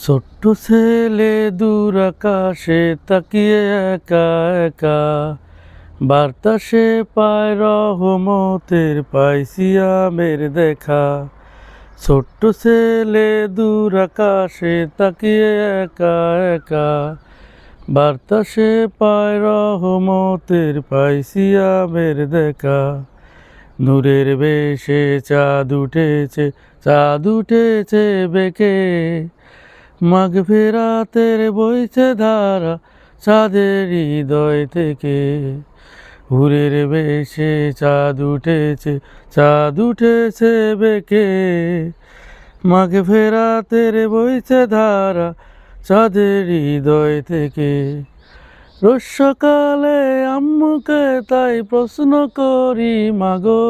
ছোট্ট ছেলে দূর আকাশে তাকিয়ে একা একা, বার্তা সে পায় রহমতের, পাইছি আমের দেখা। ছোট্ট ছেলে দূর আকাশে তাকিয়ে একা একা, বার্তা সে পায় রহমতের, পাইছি আমের দেখা। নূরের বেশে চাঁদ উঠেছে বেঁকে, মাগফিরাতের বইছে ধারা চাঁদের হৃদয় থেকে। হুরের বেশে চাঁদ উঠেছে বেঁকে, মাগফিরাতের বইছে ধারা চাঁদের হৃদয় থেকে। রোজ সকালে আম্মুকে তাই প্রশ্ন করি মাগো,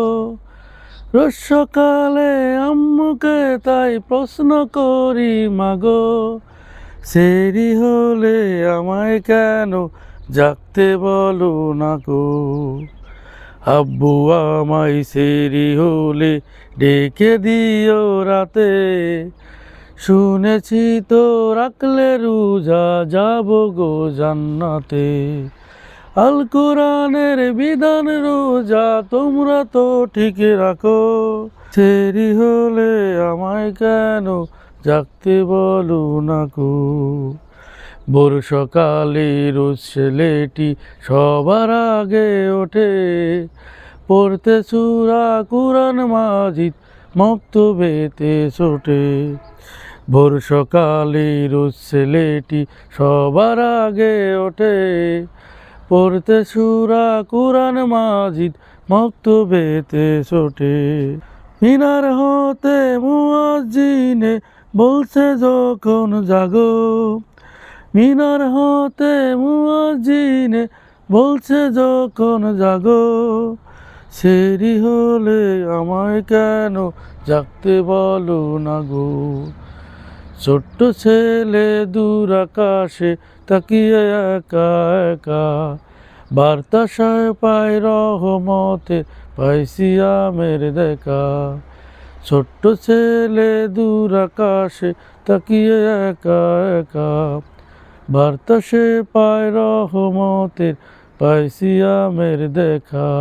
রোজ সকালে আম্মুকে তাই প্রশ্ন করি মাগো, সেরি হলে আমায় কেন জাগতে বলো না গো। আব্বু আমায় সেরি হলে ডেকে দিও রাতে, শুনেছি তো রাখলে রোজা যাব গো জান্নাতে। আল কোরআনের বিধান রোজা তোমরা তো ঠিক রাখো, সেরি হলে আমায় কেন জাগতে বলো না গো। ভোর সকালে রোজ ছেলেটি সবার আগে ওঠে, পড়তে সূরা কুরআন মাজিদ মক্তবেতে ছোটে। ভোর সকালে রোজ ছেলেটি সবার আগে ওঠে, পড়তে সূরা কুরআন মাজিদ মক্তবেতে ছোটে। মিনার হতে মুয়াজ্জিনে বলছে যখন জাগো, মিনার হতে মুয়াজ্জিনে বলছে যখন জাগো, সেরি হলে আমায় কেন জাগতে বলো না গো। ছোট্ট ছেলে দূর আকাশে তাকিয়ে একা একা, বার্তা সায় পায় রহমতে, পাইছি আমের দেখা। ছোট্ট ছেলে দূর আকাশে তাকিয়ে একা একা, বার্তা সে পায় রহমতের, পাইছি আমের দেখা।